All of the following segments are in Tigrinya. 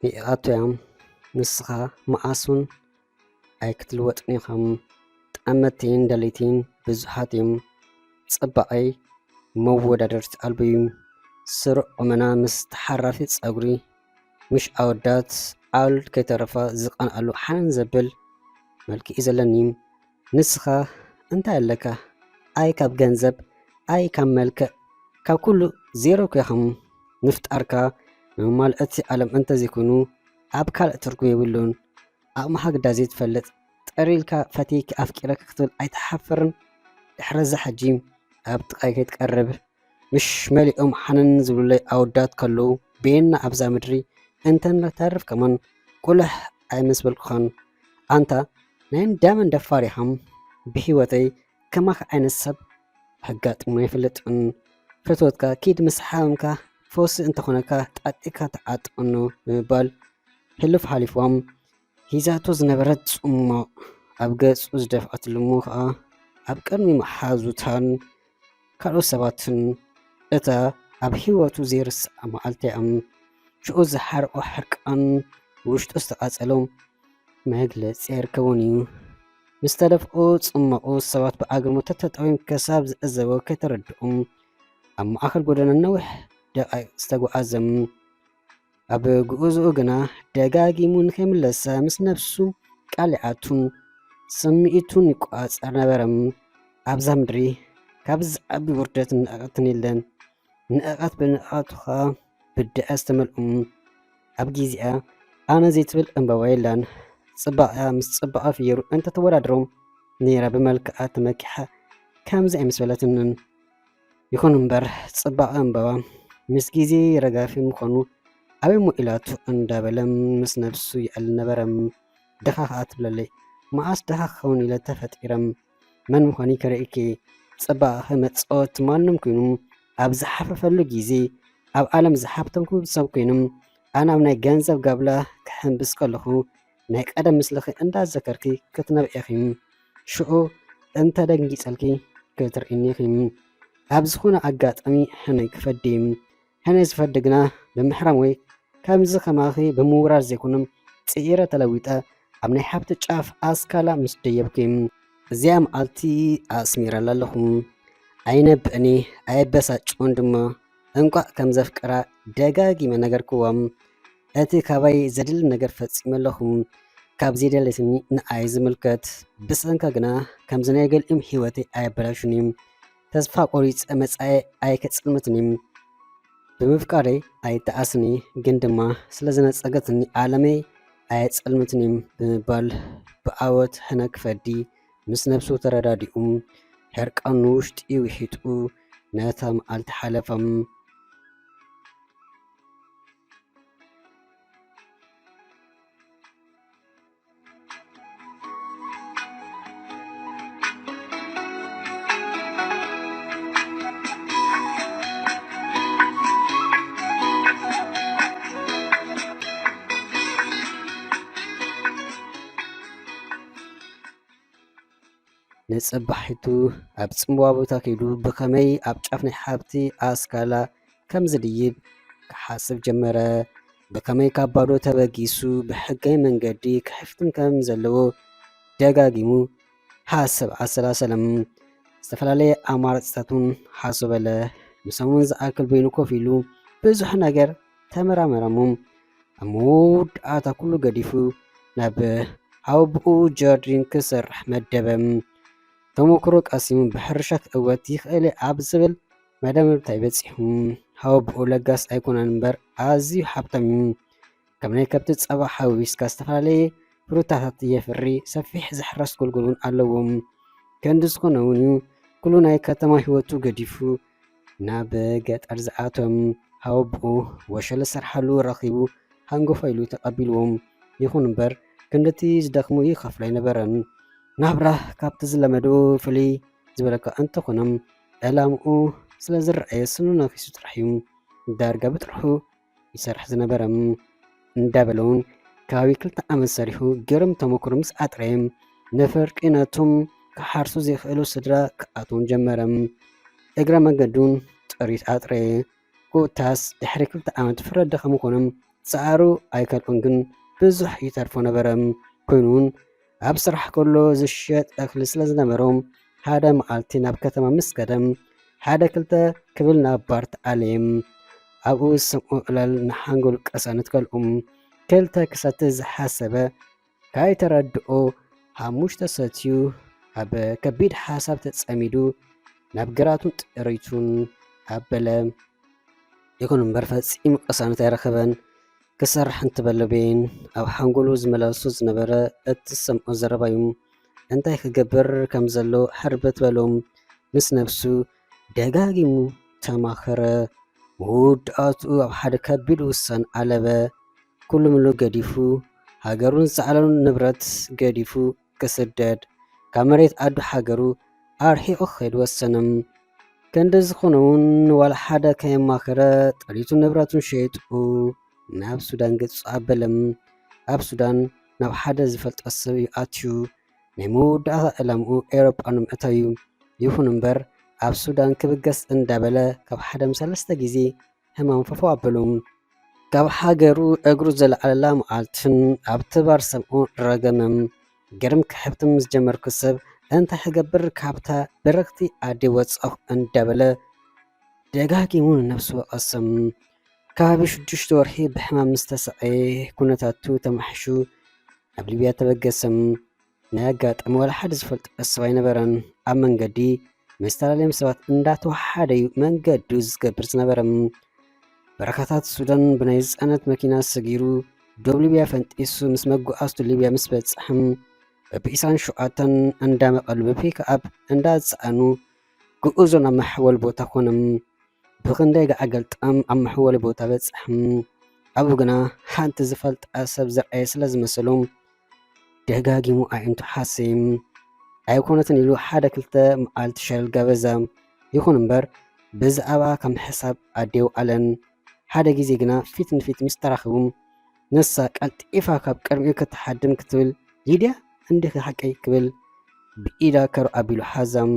ይኣቶያም ንስኻ መዓሱን ኣይክትልወጥኒ ኸም ጠመቴን ደሌቴን ብዙሓት እዮም ጽባቐይ መወዳደርቲ ኣልበዩ ስሩዕ ቁመና ምስ ተሓራፊ ጸጉሪ ምሽ ኣወዳት ዓውልድ ከይተረፋ ዝቐንኣሉ ሓንን ዘብል መልክዕ ዘለኒ ንስኻ እንታይ ኣለካ ኣይ ካብ ገንዘብ ኣይ ካብ መልክዕ ካብ ኩሉ ዜሮ ኮይኸም ንፍጣርካ መማልእቲ ዓለም እንተዘይኮኑ ኣብ ካልእ ትርጉም የብሉን ኣቕማኻ ግዳዘ ትፈልጥ ጠሪልካ ፈቲይኪ ኣፍቂረካ ክትብል ኣይተሓፍርን ድሕረዛ ሕጂ ኣብ ጥቓይ ከይትቀርብ ምሽ መሊኦም ሓንን ዝብሉለይ ኣወዳት ከለዉ ቤና ኣብዛ ምድሪ እንተንተርፍ ከመን ቁልሕ ኣይመስበልኩኻን ኣንታ ናይ እንዳመን ደፋር ኢኻም ብሂወተይ ከማኸ ዓይነት ሰብ ሕጋጥሞ ኣይፍለጥን ፍትወትካ ኪድ ምስሓምካ ፈውሲ እንተኾነካ ጣጢካ ተዓጥቕኖ ብምባል ሕልፍ ሓሊፎም ሂዛቶ ዝነበረት ጽማቕ ኣብ ገጹ ዝደፍኣትሉ እሞ ከዓ ኣብ ቅድሚ መሓዙታን ካልኦት ሰባትን እታ ኣብ ሂወቱ ዘይርስዓ መዓልቲ እያ ሽዑ ዝሓርቆ ሕርቃን ውሽጡ ዝተቓጸሎም መግለፂ ኣይርከቦን እዩ ምስ ተደፍኦ ጽማቑ ሰባት ብኣግርሞ ተጠጠዊም ከሳብ ዝዕዘቦ ከይተረድኦም ኣብ ማእኸል ጎደና ነዊሕ ደቓይቕ ዝተጓዓዘም ኣብ ጉዕዝኡ ግና ደጋጊሙ ንከይምለሳ ምስ ነፍሱ ቃሊዓቱን ስምዒቱን ይቋፀር ነበረም ኣብዛ ምድሪ ካብ ዝዓቢ ውርደት ንኣቐትን የለን ንኣቐት ብንኣቐቱኻ ብድዐ ዝተመልኡም ኣብ ጊዜኣ ኣነ ዘይትብል ዕምበባ የላን ጽባቕያ ምስ ጽባቐ ፍየሩ እንተተወዳድሮም ነይራ ብመልክዓ ተመኪሓ ከምዚ ኣይምስበለትንን ይኹን እምበር ጽባቐ ዕምበባ ምስ ጊዜ ረጋፊ ምዃኑ ኣበይ ሞኢላቱ እንዳበለም ምስ ነፍሱ ይዕል ነበረም ድኻ ከዓ ትብለለይ መዓስ ድኻ ክኸውን ኢለ ተፈጢረም መን ምዃኑ ከርእኪ ጽባቐ መፃወቲ ማንም ኮይኑ ኣብ ዝሓፈፈሉ ጊዜ ኣብ ዓለም ዝሓብተምኩ ሰብ ኮይኖም ኣነ ኣብ ናይ ገንዘብ ጋብላ ክሕንብስ ከለኹ ናይ ቀደም ምስልኺ እንዳዘከርኪ ክትነብዒኺ ሽዑ እንተደንጊፀልኪ ክትርእኒኺ ኣብ ዝኾነ ኣጋጣሚ ሕነይ ክፈዲ ሕነይ ዝፈዲ ግና ብምሕራም ወይ ከምዚ ከማኺ ብምውራር ዘይኮኖም ጽኢረ ተለዊጠ ኣብ ናይ ሓብቲ ጫፍ ኣስካላ ምስ ደየብኪ እዚኣ መዓልቲ ኣስሚረላ ኣለኹ ኣይነብእኒ ኣይበሳጭን ድማ እንቋዕ ከም ዘፍቅራ ደጋጊመ ነገርክዋም እቲ ካባይ ዘድሊ ነገር ፈጺመ ኣለኹ ካብ ዘይደለትኒ ንኣይ ዝምልከት ብስንካ ግና ከምዚ ናይ ገልኦም ሂወተይ ኣየበላሹኒ ተስፋ ቆሪፀ መጻኤ ኣይከጽልምትኒ ብምፍቃረይ ኣይተኣስኒ ግን ድማ ስለ ዝነጸገትኒ ዓለመይ ኣየጸልምትኒ ብምባል ብዓወት ሕነ ክፈዲ ምስ ነብሱ ተረዳዲኡ ሕርቃኑ ውሽጢ ውሒጡ ነታ መዓልቲ ሓለፈም ንጽባሒቱ ኣብ ጽምዋ ቦታ ከይዱ ብኸመይ ኣብ ጫፍ ናይ ሓብቲ ኣስካላ ከም ዝድይብ ክሓስብ ጀመረ ብኸመይ ካብ ባዶ ተበጊሱ ብሕጋይ መንገዲ ክሕፍትን ከም ዘለዎ ደጋጊሙ ሓሰብ ኣሰላሰለም ዝተፈላለየ ኣማራፅታቱን ሓሶበለ ንሰሙን ዝኣክል በይኑ ኮፍ ኢሉ ብዙሕ ነገር ተመራመረሙ ኣብ መወዳእታ ኩሉ ገዲፉ ናብ ኣውብኡ ጆርዲን ክሰርሕ መደበም ተሞክሮ ቃሲሙ ብሕርሻት እወት ይኽእል ኣብ ዝብል መደመርታ ይበፂሑ ሃወብኡ ለጋስ ኣይኮነን እምበር ኣዝዩ ሓብታም ከም ናይ ከብቲ ፀባ ሓዊስካ ዝተፈላለየ ፍሩታታት የፍሪ ሰፊሕ ዝሕረስ ጎልጎልን ኣለዎም ከንዲ ዝኾነ እውን ኩሉ ናይ ከተማ ህይወቱ ገዲፉ ናብ ገጠር ዝኣቶም ሃወብኡ ወሸለ ሰርሓሉ ረኺቡ ሃንጎፋ ኢሉ ተቐቢልዎም ይኹን እምበር ክንደቲ ዝደኽሙ ይኸፍሎ ኣይነበረን ናብራ ካብቲ ዝለመዶ ፍልይ ዝበለካ እንተኾነም ዕላምኡ ስለ ዝረአየ ስኑ ነኺሱ ጥራሕ እዩ ዳርጋ ብጥርሑ ይሰርሕ ዝነበረም እንዳበለውን ከባቢ 2 ዓመት ሰሪሑ ገርም ተሞክሮ ምስ ኣጥረየ ነፍርቂ ነቶም ክሓርሱ ዘይኽእሉ ስድራ ክኣትውን ጀመረም እግረ መንገዱን ጥሪት ኣጥረየ ኮታስ ድሕሪ 2 ዓመት ፍረደ ከምኮኖም ፃዕሩ ኣይከልኦን ግን ብዙሕ ይተርፎ ነበረ ኮይኑን ኣብ ስራሕ ከሎ ዝሸጥ እኽሊ ስለ ዝነበሮም ሓደ መዓልቲ ናብ ከተማ ምስ ከደም ሓደ ክልተ ክብል ናብ ባር ተኣለየም ኣብኡ ዝሰምዖ ዕላል ንሓንጎል ቀሳነት ከልኦም ክልተ ክሰቲ ዝሓሰበ ካይተረድኦ ሓሙሽተ ሰትዩ ኣብ ከቢድ ሓሳብ ተጸሚዱ ናብ ግራቱን ጥሪቱን ኣበለ ይኹን እምበር ፈጺሙ ቀሳነት ኣይረኸበን ክሰርሕ እንትበለበይን ኣብ ሓንጎሉ ዝመላለሶ ዝነበረ እቲ ሰምዖ ዘረባዩ እንታይ ክገብር ከም ዘሎ ሕርበት በሎም ምስ ነፍሱ ደጋጊሙ ተማኸረ መወዳእትኡ ኣብ ሓደ ከቢድ ውሳነ ኣለበ ኩሉ ምሉእ ገዲፉ ሃገሩን ዝዓለሉን ንብረት ገዲፉ ክስደድ ካብ መሬት ኣዱ ሃገሩ ኣርሒቑ ክኸይድ ወሰነም ክንዲ ዝኾነ እውን ዋላ ሓደ ከየማኸረ ጠሪቱን ንብረቱን ሸይጡ ናብ ሱዳን ገጹ ኣበለም ኣብ ሱዳን ናብ ሓደ ዝፈልጦ ሰብ ኣትዩ ናይ መወዳእታ ዕላምኡ ኤውሮጳ ንምእታው እዩ ይኹን እምበር ኣብ ሱዳን ክብገስ እንዳበለ ካብ ሓደ ሰለስተ ግዜ ሕማም ፈፎ ኣበሎም ካብ ሃገሩ እግሩ ዘለዓለላ መዓልትን ኣብቲ ባር ሰምዖ ረገመም ገርም ክሕብትም ዝጀመርኩ ሰብ እንታይ ክገብር ካብታ በረኽቲ ኣዲ ወፃኹ እንዳበለ ደጋጊሙ ነፍሱ ወቐሰም ከባቢ 6 ወርሒ ብሕማም ዝተሰቐየ ኩነታቱ ተማሕሹ ናብ ሊብያ ተበገሰም ናይ ኣጋጣሚ ዋላ ሓደ ዝፈልጦ ሰብ ኣይነበረን ኣብ መንገዲ መስተላለዮም ሰባት እንዳተዋሓደዩ መንገዱ ዝገብር ዝነበረም በረካታት ሱዳን ብናይ ዝፀነት መኪና ሰጊሩ ዶብ ሊብያ ፈንጢሱ ምስ መጓዓዝቱ ሊብያ ምስ በፅሐም በፒሳን ሸውዓተን እንዳመቐሉ በፒክኣብ እንዳፀኣኑ ጉዕዞ ናብ መሕወል ቦታ ኮነም ብክንደይ ገዓገልጣም ኣብ መሕወሊ ቦታ በፅሐም ኣብኡ ግና ሓንቲ ዝፈልጣ ሰብ ዝረአየ ስለ ዝመሰሎም ደጋጊሙ ኣዒንቱ ሓሰይም ኣይኮነትን ኢሉ ሓደ ክልተ መዓልቲ ሸለል ገበዛ ይኹን እምበር ብዛዕባ ከም ሕሳብ ኣዴው ኣለን ሓደ ግዜ ግና ፊት ንፊት ምስ ተራኸቡ ነሳ ቀልጢፋ ካብ ቅድሚኡ ክትሓድም ክትብል ሊድያ እንዲህ ሓቀይ ክብል ብኢዳ ከሩ ኣቢሉ ሓዛም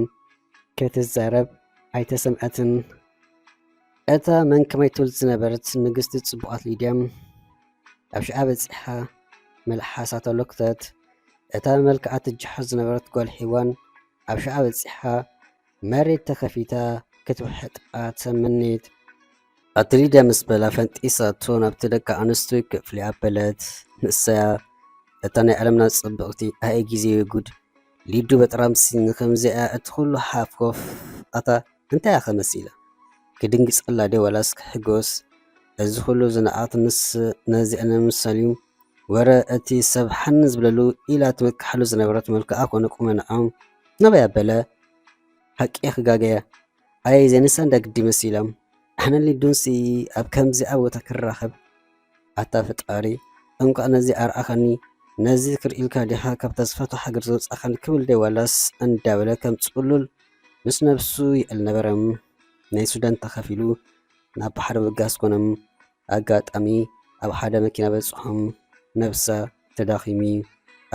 ክትዛረብ ኣይተሰምዐትን እታ መንከመይ ትብል ዝነበረት ንግስቲ ጽቡቓት ሊድያ ኣብ ሽዓ በፂሓ መልሓሳት ኣሎክተት እታ መልክዓ ትጅሓዝ ዝነበረት ጓል ሒዋን ኣብ ሽዓ በፂሓ መሬት ተኸፊታ ክትውሕጣ ተመነየት ኣቲ ሊድያ ምስ በላ ፈንጢሳቶ ናብቲ ደቂ ኣንስትዮ ክፍሊ ኣበለት ንሰያ እታ ናይ ዓለምና ጽብቕቲ ኣይ ግዜ ጉድ ሊዱ በጥራምሲ ንከምዚኣ እቲ ኩሉ ሓፍኮፍ ኣታ እንታይ ኣኸ መሲላ ክድንግጸላ ደ ወላስ ክሕጎስ እዚ ኩሉ ዝነኣት ምስ ነዚአነ ምሳል እዩ ወረ እቲ ሰብ ሓን ዝብለሉ ኢላ ትምክሓሉ ዝነበረት መልክዓ ኮነ ቁመንዓ ናበይ ኣበለ ሓቂ ክጋገያ ኣይ ዘንሳ እንዳግዲ መሲላ ኣነ ሊዱንሲ ኣብ ከምዚኣ ቦታ ክራኸብ ኣታ ፈጣሪ እንኳ ነዚ ኣርኣኸኒ ነዚ ክርኢልካ ዲኻ ካብ ተስፋቱ ሃገር ዘውፃኸኒ ክብል ደ ዋላስ እንዳበለ ከም ጽሉል ምስ ነብሱ ይእል ነበረም ናይ ሱዳን ተኸፊሉ ናብ ባሕሪ ምጋስ ኮነም ኣጋጣሚ ኣብ ሓደ መኪና በፅሖም ነብሳ ተዳኺሚ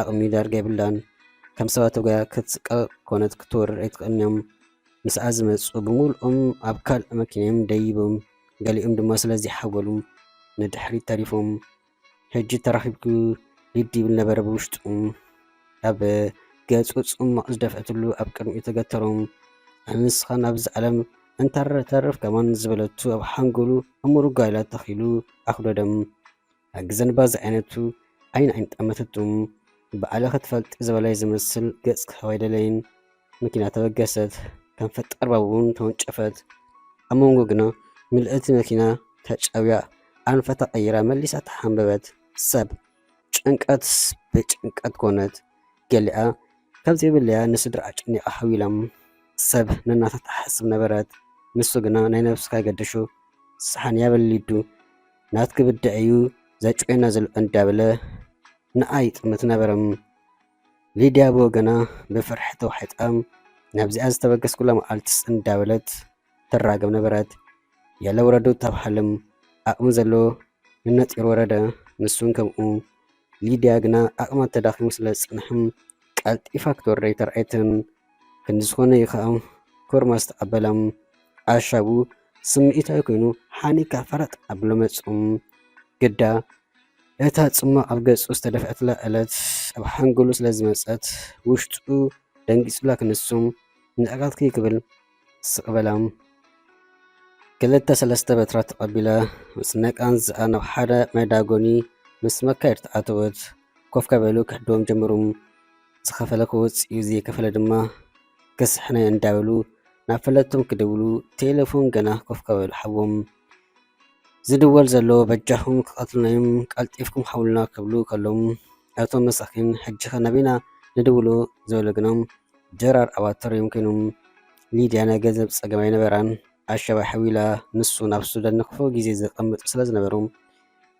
ኣቕሚ ዳርጋ ይብላን ከም ሰባት ወጋ ክትስቀል ኮነት ክትወርር ኣይትኽእልንም ምስኣ ዝመፁ ብምሉኦም ኣብ ካልእ መኪናዮም ደይቦም ገሊኦም ድማ ስለዚ ሓወሉ ንድሕሪት ተሪፎም ሕጂ ተራኺብኩ ሊድ ይብል ነበረ ብውሽጡ ኣብ ገጹ ጽማቕ ዝደፍአትሉ ኣብ ቅድሚኡ ተገተሮም ኣንስኻ ናብዚ ዓለም እንተተርፍ ከማን ዝበለቱ ኣብ ሓንጎሉ እሙሩጋ ኢላ ተኺሉ ኣኽዶደም ኣግዘንባ ዝዓይነቱ ዓይን ጠመተቱም በዓለ ክትፈልጢ ዝበላይ ዝመስል ገጽ ክኸወይደለይን መኪና ተበገሰት ከም ፈጠርባብ እውን ተወንጨፈት ኣብ መንጎ ግና ምልእቲ መኪና ተጫውያ ኣንፈ ተቐይራ መሊሳ ተሓንበበት ሰብ ጭንቀት ብጭንቀት ኮነት ገሊኣ ከምዚ የብልያ ንስድራ ጭኒቓ ሓዊሎም ሰብ ንናታ ተሓስብ ነበረት ንሱ ግና ናይ ነብስካ ገደሹ ሰሓን ያበሊዱ ናት ክብድዕ እዩ ዘጭወና ዘሎ እንዳበለ ንኣይ ጥምት ነበረም ሊድያ ብወገና ብፍርሒ ተዋሒጣ ናብዚኣ ዝተበገስኩላ መዓልትስ እንዳበለት ተራገብ ነበረት ያለ ወረዱ ተባሃለም ኣቕሚ ዘሎ ንነጢር ወረደ ንሱን ከምኡ ሊድያ ግና ኣቕማ ተዳኺሙ ስለ ዝፅንሕም ቀልጢፋ ክትወረይ ተርኣይትን ክንዲ ዝኾነ ይኸዓ ኮርማ ዝተቐበላም ኣሻቡ ስምዒታዊ ኮይኑ ሓኒካ ፈረጥ ኣብሎ መፁም ግዳ እታ ጽማቕ ኣብ ገጹ ዝተደፍአትላ ዕለት ኣብ ሓንጎሉ ስለ ዝመጸት ውሽጡ ደንጊጹላ ክንሱም ንዕቐትኪ ክብል ስቕበላ ክልተ ሰለስተ በትራት ተቐቢላ ምስ ነቃን ዝኣ ናብ ሓደ መዳጎኒ ምስ መካየድ ተኣተወት። ኮፍ ከበሉ ክሕድዎም ጀመሩ። ዝኸፈለ ክወፅኡ ዘይከፈለ ድማ ክስሕነይ እንዳበሉ ናብ ፈለቶም ክደውሉ ቴሌፎን ገና ኮፍ ከበሉ ሓዎም ዝድወል ዘሎ በጃኹም ክቐትሉናዮም ቀልጢፍኩም ሓውሉና ክብሉ ከሎም እቶም መሳኺን ሕጂ ኸ ናበይና ንድውሎ ዝበሉ ግኖም ጀራር ኣባተር እዮም ኮይኖም ሊድያ ናይ ገንዘብ ፀገማይ ነበራን ኣሸባይ ሓዊላ ንሱ ናብ ሱዳን ንክፎ ግዜ ዘቐምጡ ስለ ዝነበሩ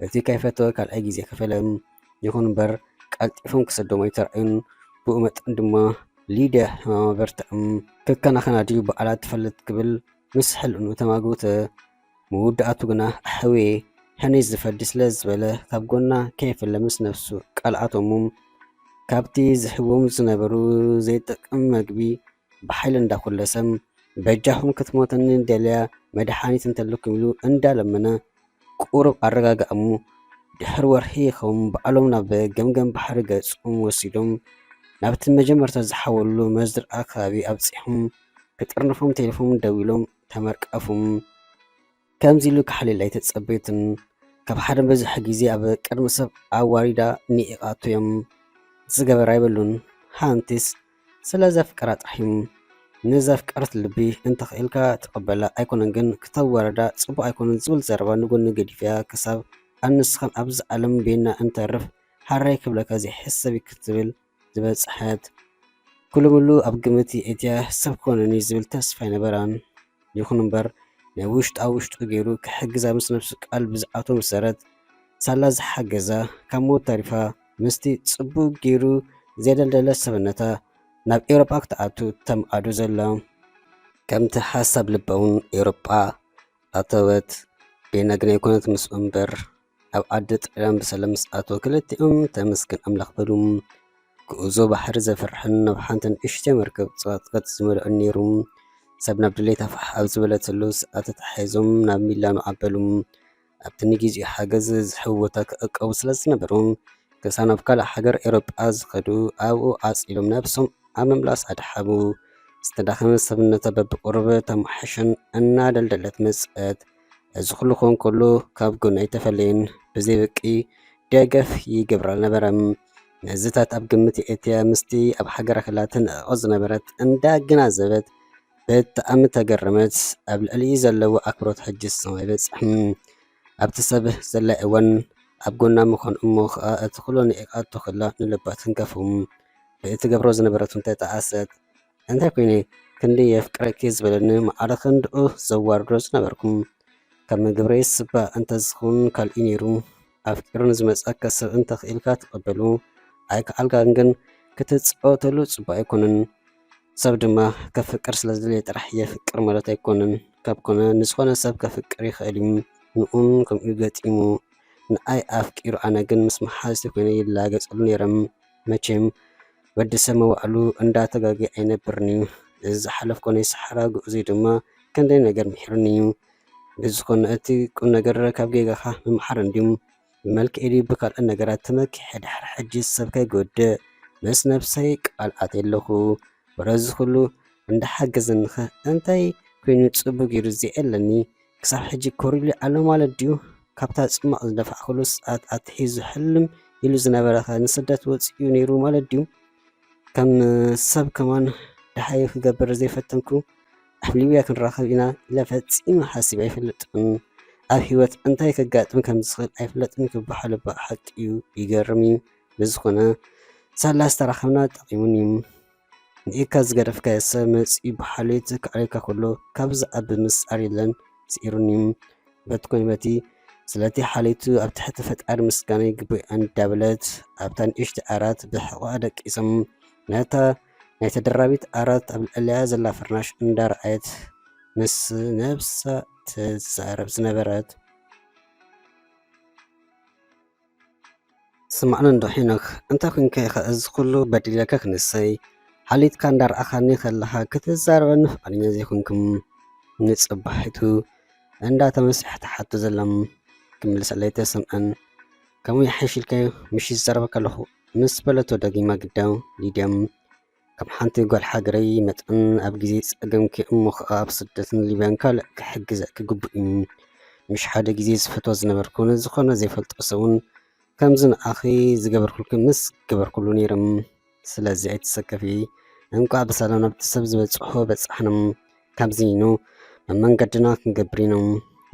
እቲ ከይፈተወ ካልኣይ ግዜ ከፈለ ይኹን እምበር ቀልጢፎም ክሰዶም ኣይተረኣዩን። ብኡ መጠን ድማ ሊድያ ሕማማ በርትዕም ክከናኸና ድዩ በዓላት ትፈልጥ ክብል ምስ ሕልእኑ ተማግብተ መውዳእቱ ግና ኣሕዌ ሕነይ ዝፈዲ ስለ ዝበለ ካብ ጎና ከይፈለ ምስ ነፍሱ ቃልኣቶሙ ካብቲ ዝሕዎም ዝነበሩ ዘይጠቅም መግቢ ብሓይሊ እንዳኮለሰም በጃኹም ክትሞተኒ ደልያ መድሓኒት እንተለኩም ኢሉ እንዳለመነ ቁሩብ ኣረጋግኣሙ ድሕሪ ወርሒ ይኸውን በዓሎም ናብ ገምገም ባሕሪ ገጾም ወሲዶም ናብቲ መጀመርታ ዝሓወሉ መዝርዓ ከባቢ ኣብፂሖም ክጥርንፎም ቴሌፎን ደው ኢሎም ተመርቃፎም ከምዚ ኢሉ ክሓሊል ኣይተጸበይትን ካብ ሓደ በዝሒ ግዜ ኣብ ቅድሚ ሰብ ኣዋሪዳ ኒኢቓቶ እዮም ዝገበራ ይበሉን ሃንቲስ ስለ ዘፍቀራ ጥሒም ንዘፍቀረት ልቢ እንተኽኢልካ ተቐበላ ኣይኮነን ግን ክተዋረዳ ጽቡቕ ኣይኮነን ዝብል ዘረባ ንጎኒ ገዲፍያ ክሳብ ኣንስኻን ኣብዚ ዓለም ቤና እንተርፍ ሓራይ ክብለካ ዘይሕሰብ ክትብል ዝበፅሐት ኩሉ ሙሉ ኣብ ግምቲ እትያ ሰብ ኮነኒ ዝብል ተስፋ ይነበራን። ይኹን እምበር ናይ ውሽጣ ውሽጡ ገይሩ ክሕግዛ ምስ ነፍሱ ቃል ብዝኣቶ መሰረት ሳላ ዝሓገዛ ካብ ሞት ተሪፋ ምስቲ ጽቡቕ ገይሩ ዘደልደለ ሰብነታ ናብ ኤውሮጳ ክትኣቱ ተምኣዱ ዘላ ከምቲ ሓሳብ ልባውን ኤውሮጳ ኣተወት። ቤና ግን ኣይኮነት ምስኡ እምበር ኣብ ዓዲ ጣልያን ብሰላም ምስ ኣተወ ክልቲኦም ተመስገን ኣምላኽ በሉ። ጉዕዞ ባሕሪ ዘፍርሕን ናብ ሓንቲ ንእሽተይ መርከብ ፀቕጥቅጥ ዝመልአን ነይሩ። ሰብ ናብ ድሌት ኣፋሕ ኣብ ዝበለትሉ ሰዓት ተታሒዞም ናብ ሚላኖ ኣበሉ። ኣብቲ ንግዚኡ ሓገዝ ዝሕወታ ክእቀቡ ስለ ዝነበሩ ክሳብ ናብ ካልእ ሃገር ኤውሮጳ ዝኸዱ ኣብኡ ዓፂሎም ነብሶም ኣብ ምምላስ ኣድሓቡ። ዝተዳኸመ ሰብነታ በብቁርበ ተማሓሸን እናደልደለት መፅአት። እዚ ኩሉ ክኾን ከሎ ካብ ጎና ኣይተፈለየን ብዘይ በቂ ደገፍ ይገብራ ነበረም። ነዝታት ኣብ ግምት እትያ ምስቲ ኣብ ሃገራ ክላ ትንዕቆ ዝነበረት እንዳገናዘበት ብጣዕሚ ተገረመት። ኣብ ልዕሊ ዘለዎ ኣክብሮት ሕጂ ስም ኣይበፅሕም። ኣብቲ ሰብ ዘላ እዋን ኣብ ጎና ምዃን እሞ ከዓ እቲ ኩሉ ንዒቃቶ ክላ ንልባ ትንከፉም ብእቲ ገብሮ ዝነበረቱን ተጣዓሰት። እንታይ ኮይነ ክንዲ የፍቅረኪ ዝበለኒ ማዕረ ክንድኡ ዘዋርዶ ዝነበርኩም ካብ ምግብረይ ስባ እንተዝኸውን ካልእ ነይሩ። ኣፍቂሩ ንዝመፀካ ሰብ እንተኽኢልካ ትቐበሉ ኣይከኣልካን ግን ክትፅወተሉ ፅቡቅ ኣይኮነን። ሰብ ድማ ከፍቅር ስለ ዝደለየ ጥራሕ የፍቅር ማለት ኣይኮነን። ካብ ኮነ ንዝኾነ ሰብ ከፍቅር ይኽእል እዩ። ንኡን ከምኡ ገጢሙ ንኣይ ኣፍቂሩ ኣነ ግን ምስ መሓዝቲ ኮይነ ይላገፀሉ ነይረም። መቼም ወዲ ሰብ መዋዕሉ እንዳተጋጊ ኣይነብርን እዩ። እዚ ዝሓለፍ ኮነ ሰሓራ ጉዕዙ ድማ ክንደይ ነገር ምሒሩኒ እዩ። ብዝኾነ እቲ ቁም ነገር ካብ ጌጋኻ ምምሓር እንድዩ ብመልክዕ ድዩ ብካልእ ነገራት ተመኪሐ ድሕሪ ሕጂ ሰብ ከይጎድእ ምስ ነብሰይ ቃልኣት የለኹ። ወረዚ ኩሉ እንዳሓገዘንኸ እንታይ ኮይኑ ፅቡቅ ገይሩ ዘየለኒ ክሳብ ሕጂ ኮሪሉ ኣሎ ማለት ድዩ? ካብታ ፅማቕ ዝደፋዕክሉ ሰዓት ኣትሒዙ ሕልም ኢሉ ዝነበረኸ ንስደት ወፂኡ ነይሩ ማለት ድዩ? ከም ሰብ ከማን ድሓይ ክገብር ዘይፈተንኩ ኣብ ሊብያ ክንራኸብ ኢና ኢለ ፈፂሙ ሓሲብ ኣይፈልጥን። ኣብ ሂወት እንታይ ከጋጥም ከም ዝኽእል ኣይፍለጥን ክበሃል ሓቂ እዩ። ይገርም እዩ። ብዝኾነ ሳላ ዝተራኸብና ጠቒሙን እዩ። ንኢካ ዝገደፍካዮ ሰብ መፂኡ ብሓልዮት ክዕልካ ከሎ ካብዚ ኣብ ምስኣር የለን ስኢሩን እዩ። በቲ ኮነ በቲ ስለቲ ሓልዮቱ ኣብ ትሕቲ ፈጣሪ ምስጋና ይግብኦ እንዳበለት ኣብታ ንእሽቲ ዓራት ብሕቑኣ ደቂሶም ነታ ናይ ተደራቢት ዓራት ኣብ ልዕልያ ዘላ ፍርናሽ እንዳረኣየት ምስ ነብሳ ትዛረብ ዝነበረት ስማዕነ እንዶ ሄኖክ እንታይ ኮንከ ኢኻ እዚ ኩሉ በዲለካ ክንሰይ ሓሊትካ እንዳረኣኻኒ ከለኻ ክትዛረበኒ ፍቃደኛ ዘይኮንኩም ንፅባሒቱ እንዳተመስሐ ተሓቱ ዘለም ክምልሰለይ ተሰምዐን ከምኡ ይሓሽልካዮ ምሽት ዝዛረበካ ኣለኹ ምስ በለቶ ደጊማ ግዳው ሊድያም ከም ሓንቲ ጓል ሃገረይ መጠን ኣብ ግዜ ፀገም እሞ ከዓ ኣብ ስደትን ሊብያን ካልእ ክሕግዘ ክግቡእ እዩ ምሽ ሓደ ግዜ ዝፈትዋ ዝነበርኩ ዝኾነ ዘይፈልጦ ሰውን ከምዚ ንኣኺ ዝገበርኩልክ ምስ ገበርኩሉ ነይሮም ስለዚ ኣይትሰከፊ እንኳዕ ብሰላም ናብቲ ሰብ ዝበፅሖ በፃሕኖም ካብዚ ኢኑ መንገድና ክንገብር ኢኖም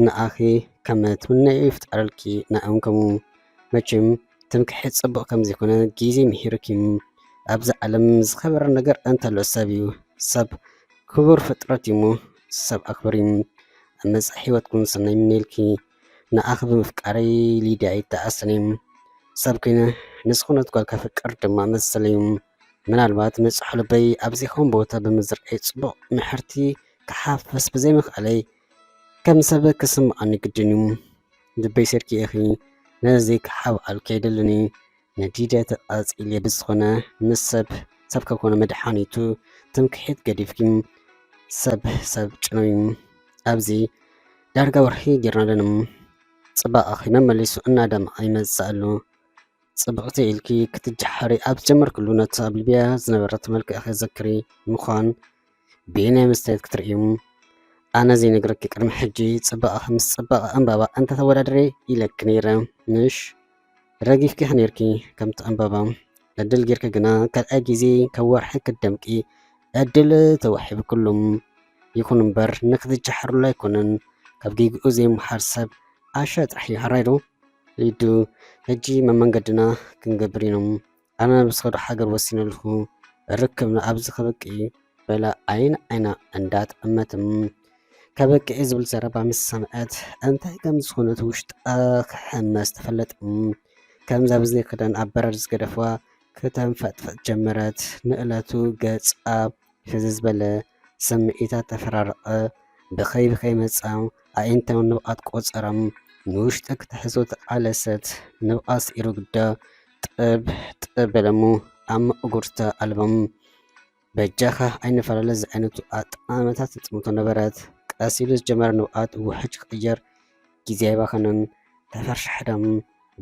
ንኣኺ ከም ትምነዮ ይፍጠረልኪ ንኣውን ከምኡ መቸም ትምክሕቲ ፅቡቕ ከም ዘይኮነ ግዜ ምሂርክ እዩ ኣብዚ ዓለም ዝኸበረ ነገር እንተሎ ሰብ እዩ ሰብ ክቡር ፍጥረት እዩ እሞ ሰብ ኣክብር እዩ ኣብ መፅእ ሂወትኩን ሰናይ ምንኤልኪ ንኣኺ ብምፍቃረይ ሊድያ ኣይተኣሰነ እዩ ሰብ ኮይነ ንዝኾነት ጓል ከፍቅር ድማ መሰለዩ ምናልባት ንጹሕ ልበይ ኣብዚኹም ቦታ ብምዝርአይ ጽቡቕ ምሕርቲ ክሓፍስ ብዘይምኽኣለይ ከም ሰብ ክስምዓኒ ግድን እዩ ልበይ ሰርኪ እኺ ነዚ ክሓብኣል ከይደልኒ ነዲድያ ተቓፂልየ ብዝኾነ ምስ ሰብ ከኮነ መድሓኒቱ ትምክሒት ገዲፍኪ ሰብ ጭነዩ ኣብዚ ዳርጋ ወርሒ ጌርና ኣለንም ጽባቐኺ መመሊሱ እናዳምቐ ይመጽእ ኣሎ ጽብቕቲ ኢልኪ ክትጀሓሪ ኣብ ዝጀመርክሉ ነቲ ኣብ ልብያ ዝነበረት መልክዕኺ ዘክሪ ምዃን ብናይ መስትያት ክትርእዩ ኣነ ዘይነግረኪ ቅድሚ ሕጂ ጽባቐኺ ምስ ጽባቐ ዕምባባ እንተተወዳድረ ኢለኪ ነይረ ንሽ ረጊፍኪ ነርኪ ከምቲ ዕምባባ ዕድል ጌርካ ግና ካልኣይ ግዜ ካብ ወርሒ ክትደምቂ ዕድል ተዋሒቡ ኩሎም ይኹን እምበር ንክትጀሓርሉ ኣይኮነን ካብ ጌግኡ ዘይምሓር ሰብ ኣሸ ጥራሕ ይሃራይዶ ሊዱ ሕጂ መንገድና ክንገብር ኢኖም ኣነ ብስኸዶ ሃገር ወሲነ ኣለኹ ርክብና ኣብዚ ከበቂ በላ ዓይና እንዳጠመትም ከበቂ ዝብል ዘረባ ምስ ሰምዐት እንታይ ከም ዝኾነት ውሽጣ ክሕመስ ተፈለጥ ከምዛ ብዘይ ክዳን ኣብ በረድ ዝገደፍዋ ከተንፈጥፈጥ ጀመረት ንእለቱ ገፃ ሕዚ ዝበለ ስምዒታት ተፈራረቐ ብኸይ መፃው ኣዒንታውን ንብኣት ቆፀረም ንውሽጢ ክትሕዞ ተቃለሰት ንብኣስ ኢሩ ግዳ ጥብ በለሙ ኣብ መእጉርተ ኣልበም በጃኻ ኣይንፈላለ ዚ ዓይነቱ ኣጠማመታት ትጥምቶ ነበረት ቀሲሉ ዝጀመረ ንብኣት ውሕጅ ክቅየር ግዜ ኣይባኸነን ተፈርሻሕዳም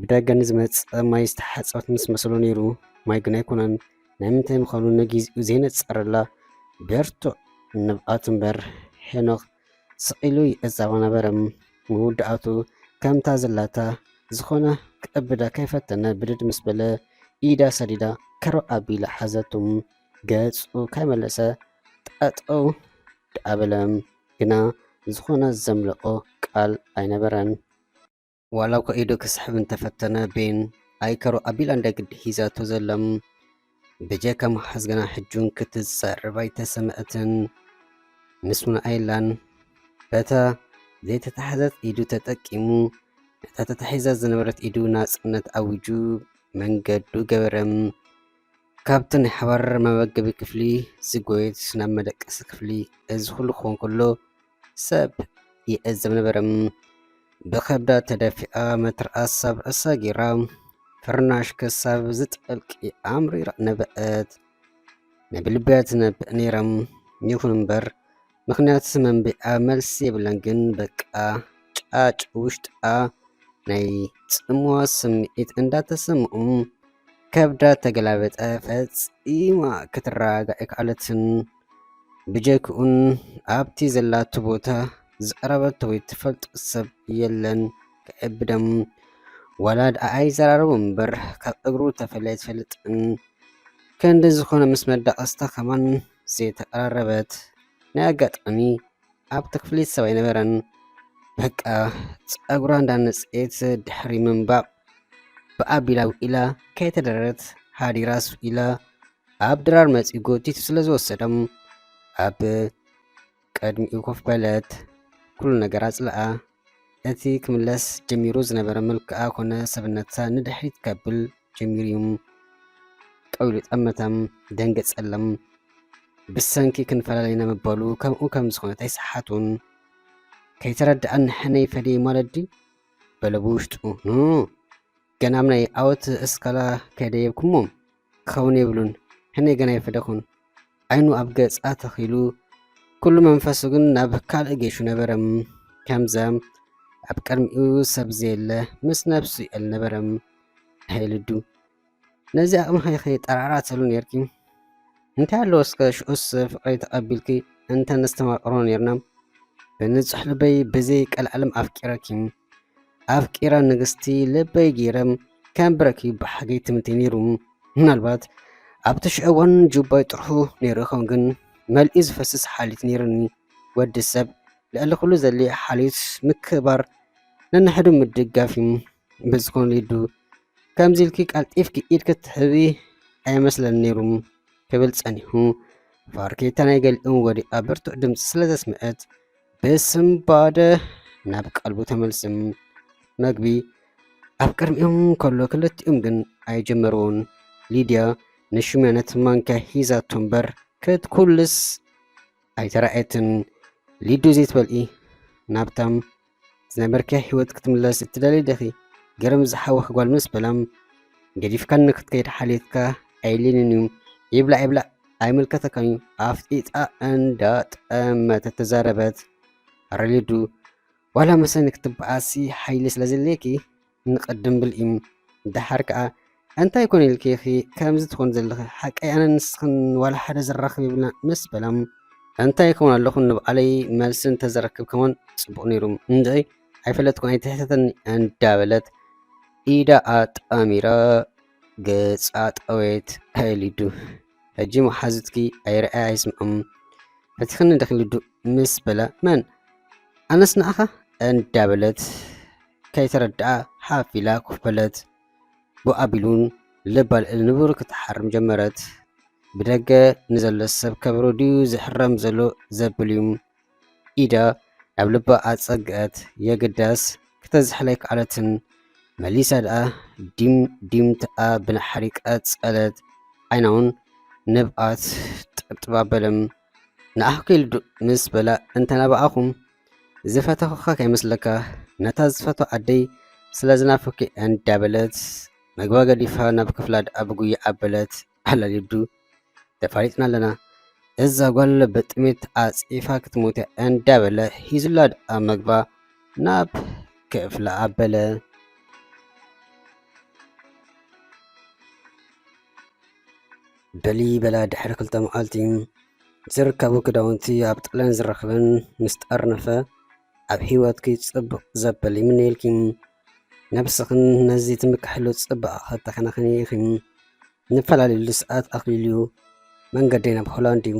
ብደገኒ ዝመፅእ ማይ ዝተሓፀበት ምስ መስሎ ነይሩ ማይ ግን ኣይኮነን ናይ ምንታይ ምዃኑ ነጊዜኡ ዘይነፀረላ ብርቱዕ ንብኣት እምበር ሄኖክ ስቂሉ ይእዛባ ነበረም መውዳእቱ ከምታ ዘላታ ዝኾነ ክእብዳ ከይፈተነ ብድድ ምስ በለ ኢዳ ሰዲዳ ከሮ ኣቢላ ሓዘቱም ገፁ ከይመለሰ ጠጠው ዳኣበለም ግና ዝኾነ ዘምልኦ ቃል ኣይነበረን ዋላ እኳ ኢዱ ክስሕብ እንተፈተነ ቤን ኣይከሮ ኣቢላ እንዳግዲ ሒዛቶ ዘለም ብጀካ መሓዝ ገና ሕጁን ክትዛረብ ኣይተሰምዐትን ምስሙን ኣይላን በታ ዘይተታሕዘት ኢዱ ተጠቂሙ እታ ተታሒዛት ዝነበረት ኢዱ ናጽነት ኣውጁ መንገዱ ገበረም ካብቲ ናይ ሓባር መመገቢ ክፍሊ ዝጎየት ናብ መደቀሲ ክፍሊ እዚ ኩሉ ክኾን ከሎ ሰብ ይእዘብ ነበረም ብከብዳ ተደፊኣ መትርኣስ ኣብ ርእሳ ጌራ ፍርናሽ ክሳብ ዝጠልቂ ኣምሪራ ነበአት ነብልብያ ትነብእ ነይረም ይኹን እምበር ምክንያት መንቢዓ መልሲ የብለን ግን በቃ ጫጭ ውሽጣ ናይ ጽምዋ ስምዒት እንዳተሰምዑ ከብዳ ተገላበጠ ፈፂማ ክትረጋዕ ኣይከኣለትን ብጀክኡን ኣብቲ ዘላቱ ቦታ ዝቐረበቶ ወይ ትፈልጦ ሰብ የለን ክዕብደም ወላድ ኣይዘራረቡ እምበር ካብ እግሩ ተፈልያ ኣይትፈልጥን ከንዲ ዝኾነ ምስ መዳቐስታ ከማን ዘይተቀራረበት ናይ ኣጋጣሚ ኣብቲ ክፍሊት ሰብ ኣይነበረን በቃ ፀጉራ እንዳነፅኤት ድሕሪ ምንባብ ብኣቢላ ኢላ ከይተደረት ሃዲራስ ኢላ ኣብ ድራር መፂ ጎቲቱ ስለ ዝወሰደም ኣብ ቀድሚኡ ኮፍ በለት ኩሉ ነገር ኣፅልኣ እቲ ክምለስ ጀሚሩ ዝነበረ መልክዓ ኮነ ሰብነታ ንድሕሪት ከብል ጀሚሩ እዩ ቀዊሉ ጠመተም ደንገፀለም ብሰንኪ ክንፈላለዩና መባሉ ከምኡ ከም ዝኾነት ኣይሰሓቱን ከይተረድኣን ሕነይ ፈደይ ማለዲ በለ ብውሽጡ ገና ኣብ ናይ ዓወት እስካላ ከይደየብኩሞም ክኸውን የብሉን ሕነይ ገና ይፈደኹን ዓይኑ ኣብ ገፃ ተኺሉ ኩሉ መንፈሱ ግን ናብ ካልእ ጌሹ ነበረም ከምዛ ኣብ ቅድሚኡ ሰብ ዘየለ ምስ ነብሱ ኣልነበረም ሃይልዱ ነዚ ኣቕምኸ ጠራራተሉ ነርኪ እንታይ ኣለዎ እስከ ሽዑስ ፍቕሪ ተቐቢልኪ እንተ ነስተማቕሮ ነርና ብንጹሕ ልበይ ብዘይ ቀልዓለም ኣፍቂረኪ ኣፍቂራ ንግስቲ ልበይ ገይረም ከም ብረኪ ብሓገይ ትምቲ ነይሩ ምናልባት ኣብቲ ሽዑ እዋን ጁባይ ጥርሑ ነይሩ ይኸውን ግን መልኢ ዝፈስስ ሓሊት ነይሩኒ ወዲ ሰብ ልዕሊ ኩሉ ዘድልዮ ሓሊት ምክባር ነንሕዱ ምድጋፍ እዩ ብዝኾነ ኢዱ ከምዚ ኢልኪ ቃልጢፍኪ ኢድ ክትሕቢ ኣይመስለን ነይሩ ክብል ጸኒሑ ፋርኬታ ናይ ገሊኦም ወዲቓ ብርቱዕ ድምፂ ስለ ዘስምዐት ብስምባደ ናብ ቀልቡ ተመልስም መግቢ ኣብ ቅድሚኦም ከሎ ክልቲኦም ግን ኣይጀመርዎን ሊድያ ንሽመነት ማንኪያ ሒዛቶ እምበር ክትኩልስ ኣይተረኣየትን ሊዱ ዘይትበልኢ ናብታም ዝነበርክያ ሂወት ክትምለስ እትደልይ ዲኺ ገረም ዝሓወኽ ጓል ምስ በላም ገዲፍካ ንክትከይድ ሓሊትካ ኣይልንን እዩ ይብላዕ ይብላዕ ኣይምልከተካን እዩ ኣፍጢጣ እንዳጠመተ ተዛረበት ኣረሊዱ ዋላ መሰኒ ክትበኣሲ ሓይሊ ስለ ዘለኪ ንቐድም ብልኢ ድሓር ከዓ እንታይ ኮነ ኢልኪ ከምዚ ትኾን ዘለኺ ሓቀይ ኣነ ንስኽን ዋላ ሓደ ዝራኸብ ይብልና ምስ በላም እንታይ ክውን ኣለኹ ንበዓለይ መልሲ እንተዘረክብ ከመን ጽቡቕ ነይሩ እንድይ ኣይፈለጥኩን ኣይትሕተተኒ እንዳበለት ኢዳ ኣጣሚራ ገጻ ጠወየት ሃይሊዱ ሕጂ መሓዝትኪ ኣይረአያ ኣይስምዖም ፈቲኽኒ ደኺልዱ ምስ በላ መን ኣነስ ንኣኻ እንዳበለት ከይተረድኣ ሓፊላ ኮፍ በለት ብኣቢሉን ልባልዕል ንቡር ክትሓርም ጀመረት ብደገ ንዘሎ ሰብ ከብሮ ድዩ ዝሕረም ዘሎ ዘብል እዩ ኢዳ ናብ ልባ ኣጸግአት የግዳስ ክተዝሕለይ ከዓለትን መሊሳ ደኣ ዲምትኣ ብናሕሪቀ ጸለት ዓይናውን ንብኣት ጥብጥባበለም ንኣኹ ከይልዱ ምስ በላ እንተናባኣኹም ዝፈተኹኻ ከይመስለካ ነታ ዝፈቶ ዓደይ ስለ ዝናፈኪ እንዳበለት መግባ ገዲፋ ናብ ክፍላ ደኣ ብጉያ ኣበለት ኣላሊዱ ተፋሊጥና ኣለና እዛ ጓል በጥሜት ኣፂፋ ክትሞት እንዳበለ ሂዙላ ደኣ መግባ ናብ ክፍላ ኣበለ በሊ በላ ድሕሪ 2 መዓልቲ ዝርከቡ ክዳውንቲ ኣብ ጥለን ዝረኽበን ምስ ጠርነፈ ኣብ ሂወትኪ ጽቡቕ ዘበል ይምነየልኪ ነብስኽን ነዚ ትምክሕሉ ጽባቐ ከተኸናኸኒ ኢኺ ንፈላለዩ ሰዓት ኣኽሊልዩ መንገዲ ናብ ሆላንድ እዩ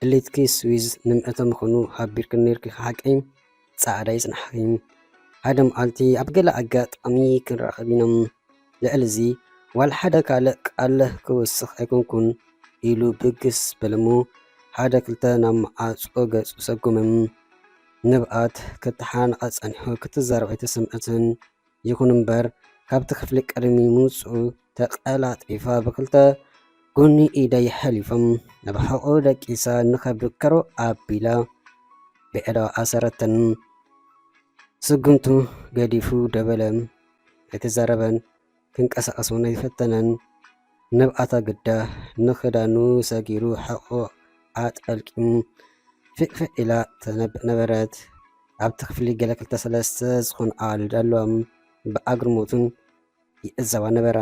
ድሌትኪ ስዊዝ ንምእቶ ምኾኑ ሓቢርክን ነርኪ ሓቀይ ጻዕዳ ይጽናሕኺ ሓደ መዓልቲ ኣብ ገለ ኣጋጣሚ ክንራኸብ ኢና ልዕሊ እዚ ዋላ ሓደ ካልእ ቃልህ ክውስኽ ኣይኮንኩን ኢሉ ብግስ በለሞ ሓደ ክልተ ናብ ማዓጾ ገጹ ሰጎመም ንብኣት ክትሓነቐ ጸኒሑ ክትዛረብ ኣይተሰምዐትን ይኹን እምበር ካብቲ ክፍሊ ቀድሚ ምውፅኡ ተቐላጢፋ ብክልተ ጎኒ ኢዳ ይሓሊፎም ናብ ሕቖ ደቂሳ ንኸብዲ ከሮ ኣቢላ ብዕዳዋ ኣሰረተን ስጉምቱ ገዲፉ ደበለ ኣይተዛረበን ክንቀሳቐስ እውን ኣይፈተነን ንብኣታ ግዳ ንኽዳኑ ሰጊሩ ሕቖ ኣጠልቂሙ ፍቕፍቕ ኢላ ተነብእ ነበረት ኣብቲ ክፍሊ ገለ 2-3 ዝኾኑ ኣዋልድ ኣለዋም ብኣግርሞትን ይእዘባ ነበራ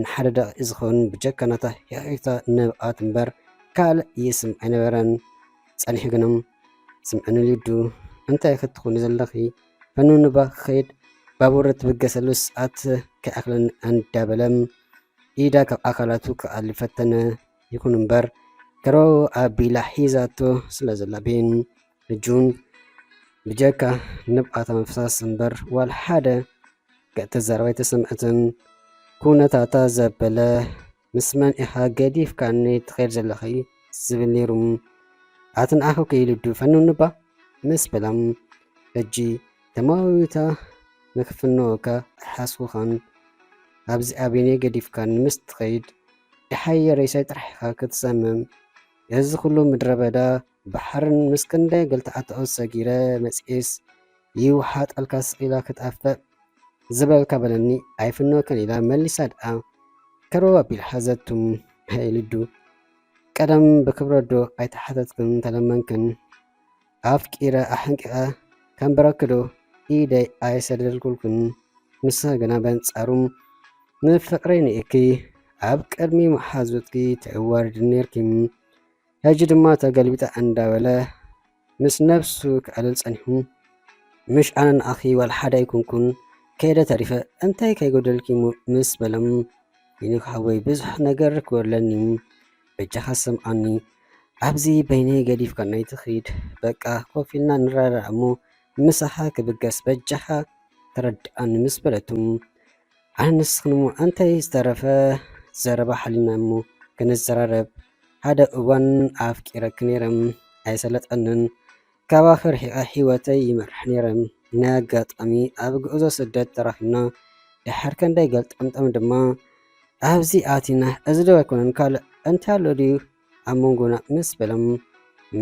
ንሓደ ደቂቕ ዝኸውን ብጀካናታ ሕቂታ ንብኣት እምበር ካልእ ይስምዕ ኣይነበረን ጸኒሑ ግኖም ስምዕኒ ልዱ እንታይ ክትኾኑ ዘለኺ ፈኑንባ ክኸይድ ባቡር ትብገሰሉ ሰዓት ከይኣኽለን እንዳበለም ኢዳ ካብ ኣካላቱ ክኣሊ ፈተነ ይኹን እምበር ከሮ ኣቢላ ሒዛቶ ስለ ዘላ ቤን እጁን ብጀካ ንብኣታ ምፍሳስ እምበር ዋላ ሓደ ገእ ተዛረባ ኣይተሰምዐትን ኩነታታ ዘበለ ምስ መን ኢኻ ገዲፍካኒ ትኸይድ ዘለኺ ዝብል ነይሩ ኣትንኣኹ ከይልዱ ፈኑንባ ምስ በላም ሕጂ ተማዊታ ንክፍንወካ ኣይሓስኹኻን ኣብዚ ኣበኔ ገዲፍካኒ ምስ ትኸይድ ድሓየ ሬሳይ ጥራሕኻ ክትሰምም እዚ ኩሉ ምድረ በዳ ባሕርን ምስ ክንደይ ገልተዓተኦ ሰጊረ መፅኤስ ይውሓጣልካ ስቂላ ክትኣፈእ ዝበልካ በለኒ ኣይፍንወከን ኢላ መሊሳ ደኣ ከሮ ኣቢል ሓዘቱም ሃይልዱ ቀደም ብክብረዶ ኣይተሓተትክን ተለመንክን ኣፍቂረ ኣሕንቂቐ ከምበረክዶ ኢደይ ኣይሰደልኩልኩን ንስኻ ግና በንጻሩ ንፍቕረይ ንእኪ ኣብ ቅድሚ መሓዙትኪ ተዋርድ ነርኪ ሕጂ ድማ ተገልቢጠ እንዳበለ ምስ ነፍሱ ክዕልል ጸኒሑ ምሽ ኣነ ንኣኺ ዋል ሓደ ኣይኮንኩን ከይደ ተሪፈ እንታይ ከይጎደልኪ ምስ በለም ይንክሓወይ ብዙሕ ነገር ክወለኒ በጃኻ ሰምዓኒ ኣብዚ በይነይ ገዲፍካ ናይ ትኺድ በቃ ኮፍ ኢልና ንረዳእ እሞ ምሳኻ ክብገስ በጃኻ ተረድኣኒ ምስ በለቱም ኣነ ንስኽን እሞ እንታይ ዝተረፈ ዘረባ ሓሊና እሞ ክንዘራረብ ሓደ እዋን ኣፍቂረክ ነይረም ኣይሰለጠንን ካባኺ ርሒቐ ሂወተይ ይመርሕ ነይረም ናይ ኣጋጣሚ ኣብ ጉዕዞ ስደት ተራኺብና ድሕር ክንደይ ገልጠምጠም ድማ ኣብዚ ኣቲና እዚ ዶ ኣይኮነን ካልእ እንታይ ኣሎ ድዩ ኣብ መንጎና ምስ በለም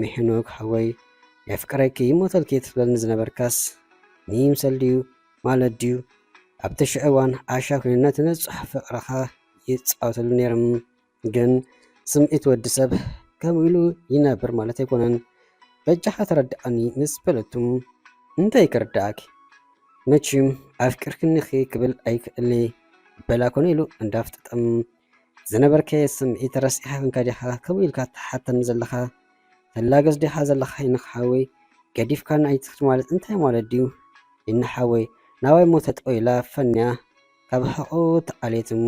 ምሕኖክ ሓወይ የፍቅረኪ ሞተልኪ ትብለኒ ዝነበርካስ ንይምሰል ድዩ ማለት ድዩ ኣብቲ ሽዑ እዋን ኣሻ ኮይኑ ነቲ ንጹሕ ፍቕርኻ ይፃወተሉ ነይሮም ግን ስምዒት ወዲ ሰብ ከምኡ ኢሉ ይነብር ማለት ኣይኮነን በጃኻ ተረድኣኒ ምስ በለቱም እንታይ ክርዳእኪ መችም ኣፍቅርክኒኺ ክብል ኣይክእሊ በላ ኮነ ኢሉ እንዳፍጠጠም ዝነበርከ ስምዒት ረሲኻ ክንካ ዲኻ ከምኡ ኢልካ ተሓተኒ ዘለኻ ተላገዝ ዲኻ ዘለኻ ይንኽሓወይ ገዲፍካን ኣይትኽድ ማለት እንታይ ማለት ድዩ ይንሓወይ ናባይ ሞ ተጠወኢላ ፈንያ ካብ ሕቑ ተዓልየት እሞ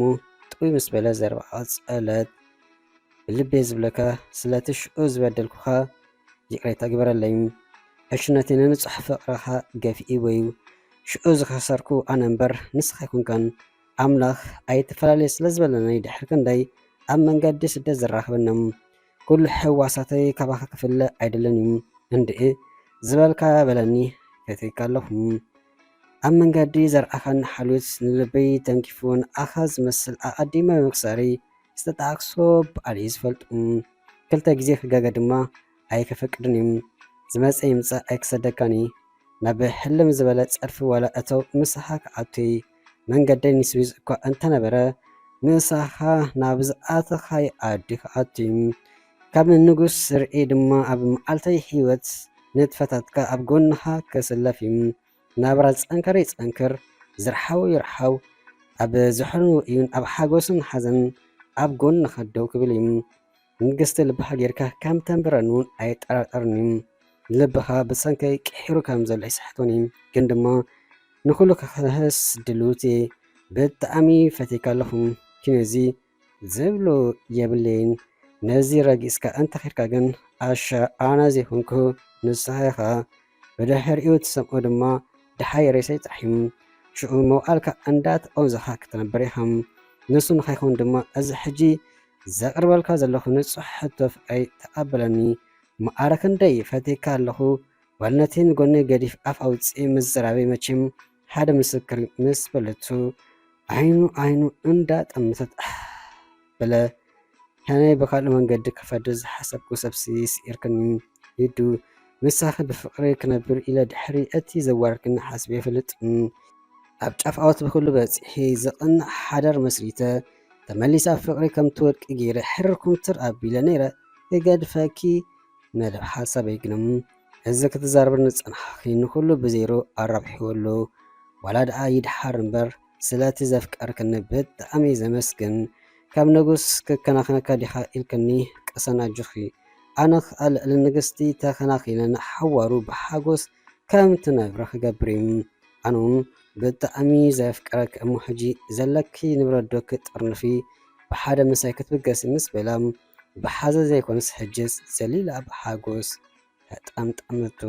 ጥዊ ምስ በለ ዘርባዓ ጸለት ብልቤ ዝብለካ ስለቲ ሽዑ ዝበደልኩኻ ይቕሬታ ግበረለይ ሕሽነቲ ንንጹሕ ፍቕርኻ ገፊኢ ወዩ ሽዑ ዝኸሰርኩ ኣነ እምበር ንስኻ ይኮንካን ኣምላኽ ኣይተፈላለየ ስለ ዝበለናይ ድሕር ክንደይ ኣብ መንገዲ ስደት ዝራኸበናም ኩሉ ሕዋሳተይ ካባኻ ክፍለ ኣይደለን እዩ እንድእ ዝበልካ በለኒ ፈቲካ ኣለኹም ኣብ መንገዲ ዘርአኻን ሓልዮት ንልበይ ተንኪፉን ኣኻ ዝመስል ኣቐዲመ መክሳሪ ዝተጣቕሶ በዓል እዩ ዝፈልጡ ክልተ ግዜ ክገገ ድማ ኣይከፈቅድን እዩ ዝመፀ ይምፃእ ኣይክሰደካኒ ናብ ሕልም ዝበለ ፀድፊ ዋላ እተው ምሳኻ ክኣቱይ መንገደይ ንስዊዝ እኳ እንተነበረ ምሳኻ ናብ ዝኣተኻይ ዓዲ ክኣቱይ ካብ ንጉስ ርኢ ድማ ኣብ መዓልተይ ሂወት ንጥፈታትካ ኣብ ጎንኻ ክስለፍ እዩ ናብራ ዝፀንከረ ይፀንክር ዝርሓው ይርሓው ኣብ ዝሕኑ እዩን ኣብ ሓጎስን ሓዘን ኣብ ጎንኻ ደው ክብል እዩ ንግስቲ ልብኻ ጌርካ ከም ተንብረን እውን ኣይጠራጠርን እዩ ልብኻ ብሰንከይ ቅሒሩ ከም ዘሎ ይስሕቶን እዩ ግን ድማ ንኩሉ ክህስ ድልውቲ ብጣዕሚ ፈቲካ ኣለኹም ኪነዚ ዝብሎ የብለይን ነዚ ረጊስካ እንተኺድካ ግን ኣሻ ኣነ ዘይኮንኩ ንስኻ ኢኻ ብድሕሪኡ ትሰምዖ ድማ ድሓይ ሬሳ ይጣሕዩ ሽዑ መውዓልካ እንዳተቐውዘኻ ክትነብር ኢኻ ንሱ ንኸይኾን ድማ እዚ ሕጂ ዘቕርበልካ ዘለኹ ንጹሕ ሕቶ ፍቕረይ ተቐበለኒ መዓረ ክንደይ ፈቲካ ኣለኹ ዋልነቴን ጎኒ ገዲፍ ኣፍ ኣውፅእ ምዝራበይ መችም ሓደ ምስክር ምስ በለቱ ዓይኑ እንዳጠምተት በለ ሕነይ ብካልእ መንገዲ ክፈድ ዝሓሰብኩ ሰብሲ ስኢርክኒ ይዱ ምሳኺ ብፍቕሪ ክነብር ኢለ ድሕሪ እቲ ዘዋርክኒ ሓስበ ይፍልጥ ኣብ ጫፍ ዓወት ብኩሉ በፂሒ ዘቕንዕ ሓደር መስሪተ ተመሊሳ ፍቕሪ ከም ትወድቂ ገይረ ሕርርኩምትር ኣቢለ ነይረ ክገድፈኪ መደብ ሓሳብ ኣይግንም እዚ ክትዛርብር ንፀናሕኺ ንኩሉ ብዜሮ ኣራብሒወሉ ዋላ ደኣ ይድሓር እምበር ስለቲ ዘፍቀርክኒ ብጣዕሚ ዘመስግን ካብ ንጉስ ክከናኸነካ ዲኻ ኢልክኒ ቀሰናጅኺ ኣነ ከዓ ልዕሊ ንግስቲ ተኸናኺነ ንሓዋሩ ብሓጎስ ከም ትነብረ ክገብር እዩ ኣነ እውን ብጣዕሚ ዘፍቀረክ እሞ ሕጂ ዘለኪ ንብረዶ ክጥርንፊ ብሓደ ምሳይ ክትብገስ ምስ በላ ብሓዘ ዘይኮንስ ሕጅስ ዘሊላ ብሓጎስ ተጠምጠመቱ